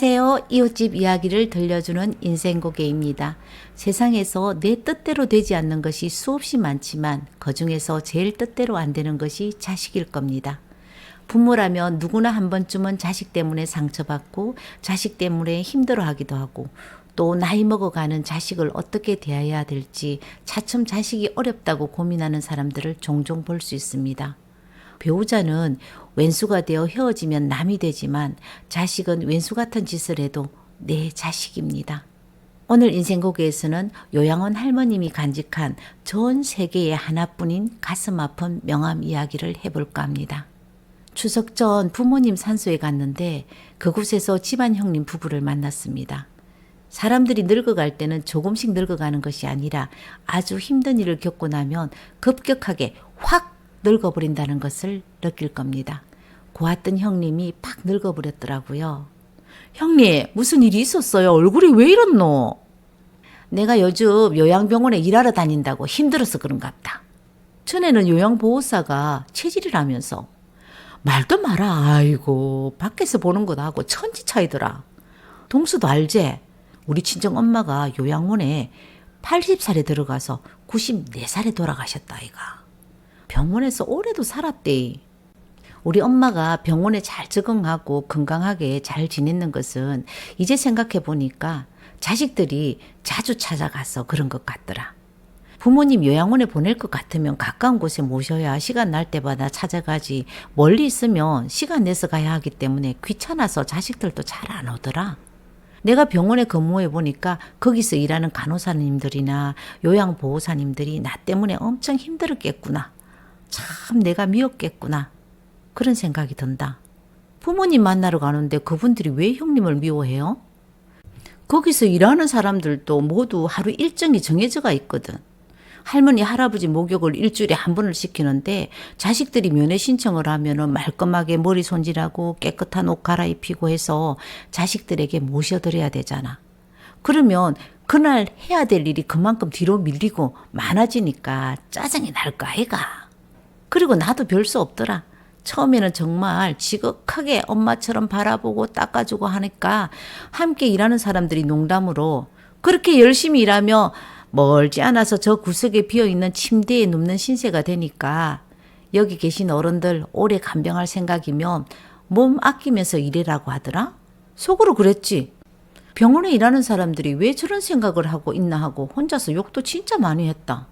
안녕하세요. 이웃집 이야기를 들려주는 인생고개입니다. 세상에서 내 뜻대로 되지 않는 것이 수없이 많지만 그중에서 제일 뜻대로 안 되는 것이 자식일 겁니다. 부모라면 누구나 한 번쯤은 자식 때문에 상처받고 자식 때문에 힘들어하기도 하고 또 나이 먹어가는 자식을 어떻게 대해야 될지 차츰 자식이 어렵다고 고민하는 사람들을 종종 볼 수 있습니다. 배우자는 왼수가 되어 헤어지면 남이 되지만 자식은 왼수 같은 짓을 해도 내 자식입니다. 오늘 인생고개에서는 요양원 할머님이 간직한 전 세계에 하나뿐인 가슴 아픈 명함 이야기를 해볼까 합니다. 추석 전 부모님 산소에 갔는데 그곳에서 집안 형님 부부를 만났습니다. 사람들이 늙어갈 때는 조금씩 늙어가는 것이 아니라 아주 힘든 일을 겪고 나면 급격하게 확 늙어버린다는 것을 느낄 겁니다. 고았던 형님이 팍 늙어버렸더라고요. 형님, 무슨 일이 있었어요? 얼굴이 왜 이렇노? 내가 요즘 요양병원에 일하러 다닌다고 힘들어서 그런갑다. 전에는 요양보호사가 체질이라면서. 말도 마라. 아이고, 밖에서 보는 것하고 천지 차이더라. 동수도 알지? 우리 친정 엄마가 요양원에 80살에 들어가서 94살에 돌아가셨다 아이가. 병원에서 오래도 살았대. 우리 엄마가 병원에 잘 적응하고 건강하게 잘 지냈는 것은 이제 생각해 보니까 자식들이 자주 찾아가서 그런 것 같더라. 부모님 요양원에 보낼 것 같으면 가까운 곳에 모셔야 시간 날 때마다 찾아가지, 멀리 있으면 시간 내서 가야 하기 때문에 귀찮아서 자식들도 잘 안 오더라. 내가 병원에 근무해 보니까 거기서 일하는 간호사님들이나 요양보호사님들이 나 때문에 엄청 힘들었겠구나. 참 내가 미웠겠구나. 그런 생각이 든다. 부모님 만나러 가는데 그분들이 왜 형님을 미워해요? 거기서 일하는 사람들도 모두 하루 일정이 정해져가 있거든. 할머니, 할아버지 목욕을 일주일에 한 번을 시키는데 자식들이 면회 신청을 하면은 말끔하게 머리 손질하고 깨끗한 옷 갈아입히고 해서 자식들에게 모셔드려야 되잖아. 그러면 그날 해야 될 일이 그만큼 뒤로 밀리고 많아지니까 짜증이 날 거 아이가. 그리고 나도 별 수 없더라. 처음에는 정말 지극하게 엄마처럼 바라보고 닦아주고 하니까 함께 일하는 사람들이 농담으로 그렇게 열심히 일하며 멀지 않아서 저 구석에 비어있는 침대에 눕는 신세가 되니까 여기 계신 어른들 오래 간병할 생각이면 몸 아끼면서 일해라고 하더라. 속으로 그랬지. 병원에 일하는 사람들이 왜 저런 생각을 하고 있나 하고 혼자서 욕도 진짜 많이 했다.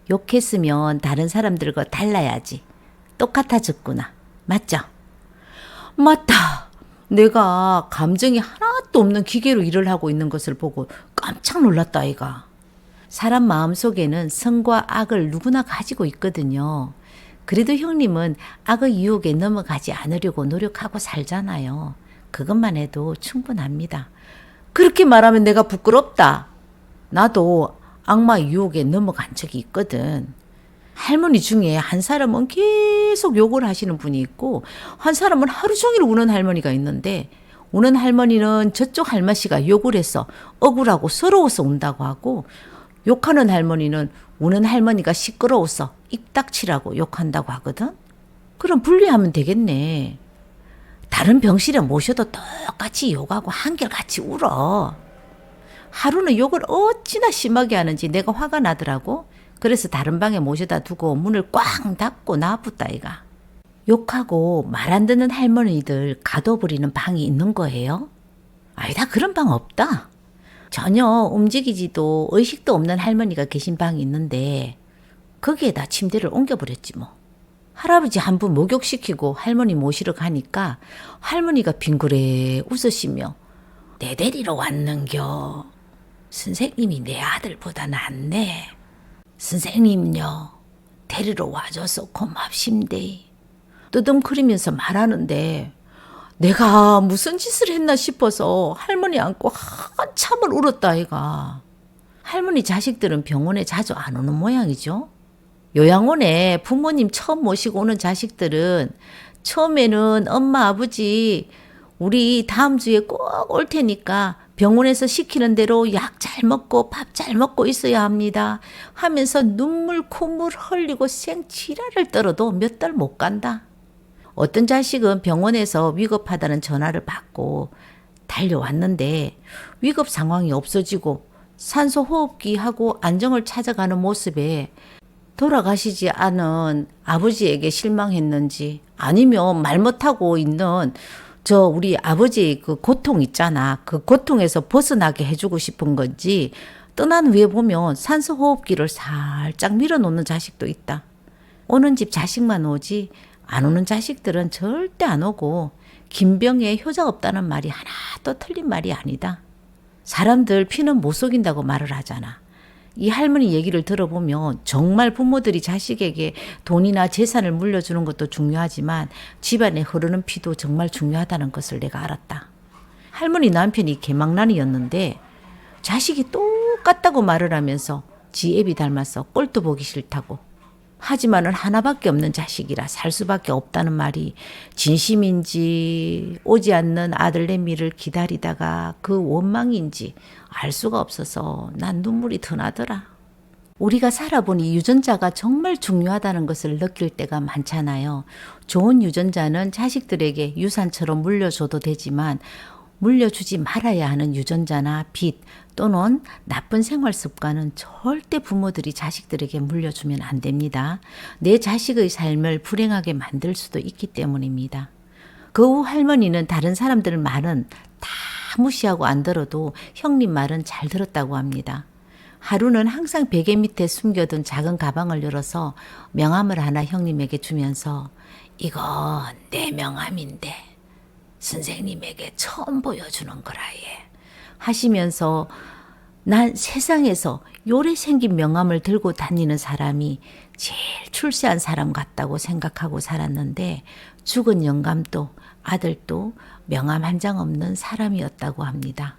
욕했으면 다른 사람들과 달라야지. 똑같아졌구나. 맞죠? 맞다. 내가 감정이 하나도 없는 기계로 일을 하고 있는 것을 보고 깜짝 놀랐다 아이가. 사람 마음속에는 선과 악을 누구나 가지고 있거든요. 그래도 형님은 악의 유혹에 넘어가지 않으려고 노력하고 살잖아요. 그것만 해도 충분합니다. 그렇게 말하면 내가 부끄럽다. 나도 악마 유혹에 넘어간 적이 있거든. 할머니 중에 한 사람은 계속 욕을 하시는 분이 있고 한 사람은 하루 종일 우는 할머니가 있는데 우는 할머니는 저쪽 할머니가 욕을 해서 억울하고 서러워서 운다고 하고 욕하는 할머니는 우는 할머니가 시끄러워서 입 닥치라고 욕한다고 하거든. 그럼 분리하면 되겠네. 다른 병실에 모셔도 똑같이 욕하고 한결같이 울어. 하루는 욕을 어찌나 심하게 하는지 내가 화가 나더라고. 그래서 다른 방에 모셔다 두고 문을 꽝 닫고 나왔다 이가. 욕하고 말 안 듣는 할머니들 가둬버리는 방이 있는 거예요? 아니다, 그런 방 없다. 전혀 움직이지도 의식도 없는 할머니가 계신 방이 있는데 거기에다 침대를 옮겨버렸지 뭐. 할아버지 한 분 목욕시키고 할머니 모시러 가니까 할머니가 빙그레 웃으시며 내 데리러 왔는겨. 선생님이 내 아들보다 낫네. 선생님요, 데리러 와줘서 고맙심데. 뜨듬거리면서 말하는데 내가 무슨 짓을 했나 싶어서 할머니 안고 한참을 울었다 아이가. 할머니 자식들은 병원에 자주 안 오는 모양이죠. 요양원에 부모님 처음 모시고 오는 자식들은 처음에는 엄마, 아버지 우리 다음 주에 꼭 올 테니까 병원에서 시키는 대로 약 잘 먹고 밥 잘 먹고 있어야 합니다 하면서 눈물 콧물 흘리고 생지랄을 떨어도 몇 달 못 간다. 어떤 자식은 병원에서 위급하다는 전화를 받고 달려왔는데 위급 상황이 없어지고 산소 호흡기 하고 안정을 찾아가는 모습에 돌아가시지 않은 아버지에게 실망했는지 아니면 말 못하고 있는 우리 아버지의 그 고통 있잖아. 그 고통에서 벗어나게 해주고 싶은 건지 떠난 후에 보면 산소 호흡기를 살짝 밀어놓는 자식도 있다. 오는 집 자식만 오지 안 오는 자식들은 절대 안 오고 김병에 효자 없다는 말이 하나도 틀린 말이 아니다. 사람들 피는 못 속인다고 말을 하잖아. 이 할머니 얘기를 들어보면 정말 부모들이 자식에게 돈이나 재산을 물려주는 것도 중요하지만 집안에 흐르는 피도 정말 중요하다는 것을 내가 알았다. 할머니 남편이 개망난이였는데 자식이 똑같다고 말을 하면서 지 애비 닮아서 꼴도 보기 싫다고. 하지만은 하나밖에 없는 자식이라 살 수밖에 없다는 말이 진심인지 오지 않는 아들내미를 기다리다가 그 원망인지 알 수가 없어서 난 눈물이 더 나더라. 우리가 살아보니 유전자가 정말 중요하다는 것을 느낄 때가 많잖아요. 좋은 유전자는 자식들에게 유산처럼 물려줘도 되지만 물려주지 말아야 하는 유전자나 빚 또는 나쁜 생활 습관은 절대 부모들이 자식들에게 물려주면 안 됩니다. 내 자식의 삶을 불행하게 만들 수도 있기 때문입니다. 그 후 할머니는 다른 사람들 말은 다 무시하고 안 들어도 형님 말은 잘 들었다고 합니다. 하루는 항상 베개 밑에 숨겨둔 작은 가방을 열어서 명함을 하나 형님에게 주면서 이건 내 명함인데 선생님에게 처음 보여주는 거라 예. 하시면서 난 세상에서 요래 생긴 명함을 들고 다니는 사람이 제일 출세한 사람 같다고 생각하고 살았는데 죽은 영감도 아들도 명함 한 장 없는 사람이었다고 합니다.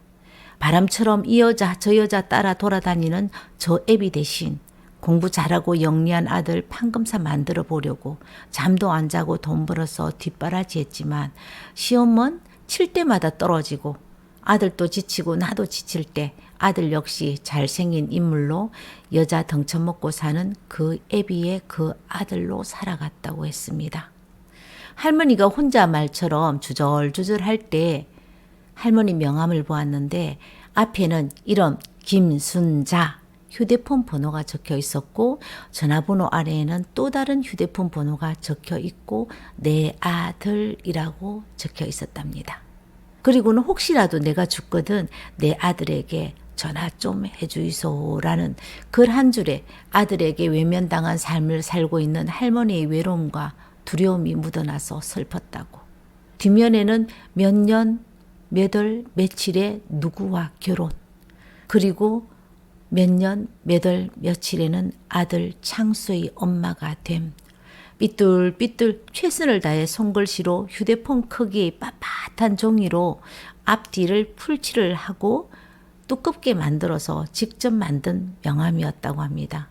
바람처럼 이 여자 저 여자 따라 돌아다니는 저 애비 대신 공부 잘하고 영리한 아들 판검사 만들어 보려고 잠도 안 자고 돈 벌어서 뒷바라지 했지만 시험은 칠 때마다 떨어지고 아들도 지치고 나도 지칠 때 아들 역시 잘생긴 인물로 여자 덩쳐 먹고 사는 그 애비의 그 아들로 살아갔다고 했습니다. 할머니가 혼자 말처럼 주절주절 할 때 할머니 명함을 보았는데 앞에는 이름 김순자 휴대폰 번호가 적혀 있었고 전화번호 아래에는 또 다른 휴대폰 번호가 적혀 있고 내 아들이라고 적혀 있었답니다. 그리고는 혹시라도 내가 죽거든 내 아들에게 전화 좀 해주이소라는 글 한 줄에 아들에게 외면당한 삶을 살고 있는 할머니의 외로움과 두려움이 묻어나서 슬펐다고. 뒷면에는 몇 년, 몇 월, 며칠에 누구와 결혼. 그리고 몇 년, 몇 월, 며칠에는 아들 창수의 엄마가 됨. 삐뚤삐뚤 최선을 다해 손글씨로 휴대폰 크기의 빳빳한 종이로 앞뒤를 풀칠을 하고 두껍게 만들어서 직접 만든 명함이었다고 합니다.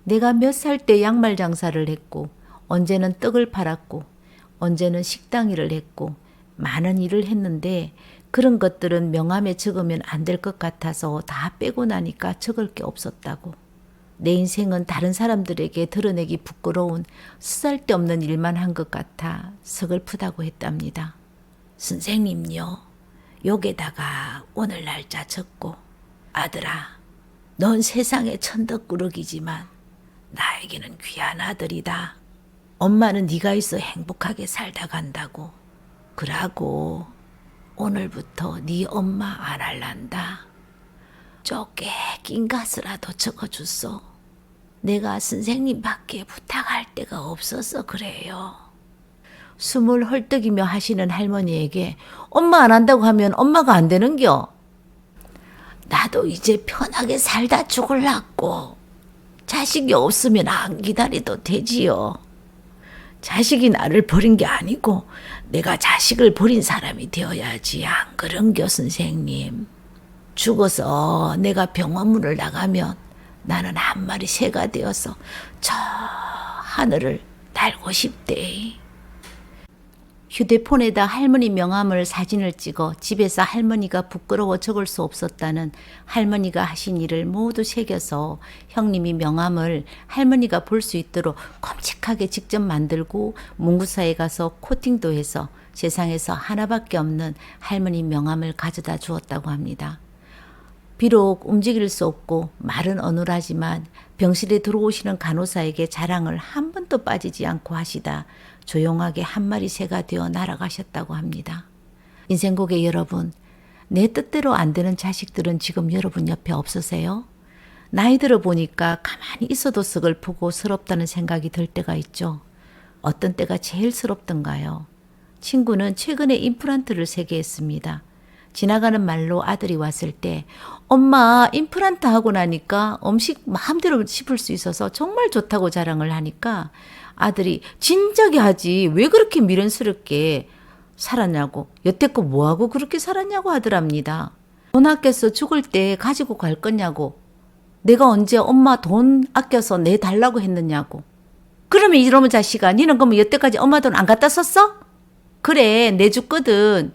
내가 몇 살 때 양말 장사를 했고 언제는 떡을 팔았고 언제는 식당 일을 했고 많은 일을 했는데 그런 것들은 명함에 적으면 안 될 것 같아서 다 빼고 나니까 적을 게 없었다고. 내 인생은 다른 사람들에게 드러내기 부끄러운 쓰잘데없는 일만 한 것 같아 서글프다고 했답니다. 선생님요, 여기다가 오늘 날짜 적고 아들아, 넌 세상의 천덕꾸러기지만 나에게는 귀한 아들이다. 엄마는 네가 있어 행복하게 살다 간다고. 그러고 오늘부터 네 엄마 안 할란다. 쪼개 낀 가스라도 적어줬어. 내가 선생님밖에 부탁할 데가 없어서 그래요. 숨을 헐떡이며 하시는 할머니에게 엄마 안 한다고 하면 엄마가 안 되는겨. 나도 이제 편하게 살다 죽을라고. 자식이 없으면 안 기다려도 되지요. 자식이 나를 버린 게 아니고 내가 자식을 버린 사람이 되어야지. 안 그런겨 선생님. 죽어서 내가 병원문을 나가면 나는 한 마리 새가 되어서 저 하늘을 날고 싶대. 휴대폰에다 할머니 명함을 사진을 찍어 집에서 할머니가 부끄러워 적을 수 없었다는 할머니가 하신 일을 모두 새겨서 형님이 명함을 할머니가 볼 수 있도록 꼼찍하게 직접 만들고 문구사에 가서 코팅도 해서 세상에서 하나밖에 없는 할머니 명함을 가져다 주었다고 합니다. 비록 움직일 수 없고 말은 어눌하지만 병실에 들어오시는 간호사에게 자랑을 한 번도 빠지지 않고 하시다 조용하게 한 마리 새가 되어 날아가셨다고 합니다. 인생고개 여러분, 내 뜻대로 안 되는 자식들은 지금 여러분 옆에 없으세요? 나이 들어 보니까 가만히 있어도 서글프고 서럽다는 생각이 들 때가 있죠. 어떤 때가 제일 서럽던가요? 친구는 최근에 임플란트를 3개 했습니다. 지나가는 말로 아들이 왔을 때 엄마 임플란트 하고 나니까 음식 마음대로 씹을 수 있어서 정말 좋다고 자랑을 하니까 아들이 진작에 하지 왜 그렇게 미련스럽게 살았냐고 여태껏 뭐하고 그렇게 살았냐고 하더랍니다. 돈 아껴서 죽을 때 가지고 갈 거냐고 내가 언제 엄마 돈 아껴서 내달라고 했느냐고 그러면 이러면 자식아 니는 그러면 여태까지 엄마 돈 안 갖다 썼어? 그래 내줬거든.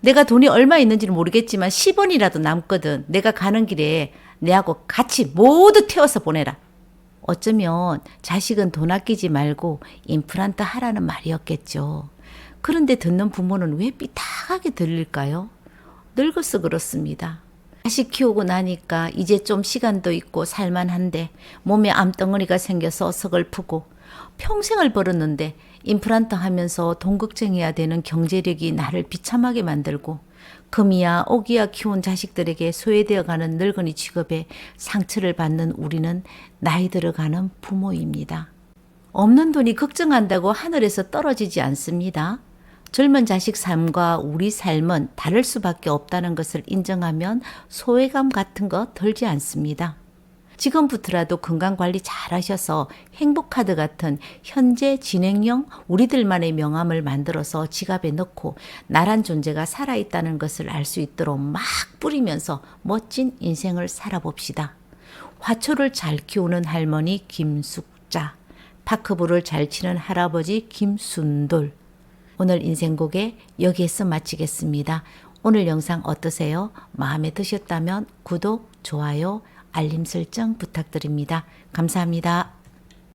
내가 돈이 얼마 있는지는 모르겠지만 10원이라도 남거든. 내가 가는 길에 내하고 같이 모두 태워서 보내라. 어쩌면 자식은 돈 아끼지 말고 임플란트 하라는 말이었겠죠. 그런데 듣는 부모는 왜 삐딱하게 들릴까요? 늙어서 그렇습니다. 자식 키우고 나니까 이제 좀 시간도 있고 살만한데 몸에 암덩어리가 생겨서 서글프고 평생을 벌었는데 임플란트 하면서 돈 걱정해야 되는 경제력이 나를 비참하게 만들고 금이야 오기야 키운 자식들에게 소외되어가는 늙은이 취급에 상처를 받는 우리는 나이 들어가는 부모입니다. 없는 돈이 걱정한다고 하늘에서 떨어지지 않습니다. 젊은 자식 삶과 우리 삶은 다를 수밖에 없다는 것을 인정하면 소외감 같은 거 들지 않습니다. 지금부터라도 건강관리 잘 하셔서 행복카드 같은 현재 진행형 우리들만의 명함을 만들어서 지갑에 넣고 나란 존재가 살아있다는 것을 알 수 있도록 막 뿌리면서 멋진 인생을 살아봅시다. 화초를 잘 키우는 할머니 김숙자, 파크볼을 잘 치는 할아버지 김순돌. 오늘 인생고개 여기에서 마치겠습니다. 오늘 영상 어떠세요? 마음에 드셨다면 구독, 좋아요, 알림 설정 부탁드립니다. 감사합니다.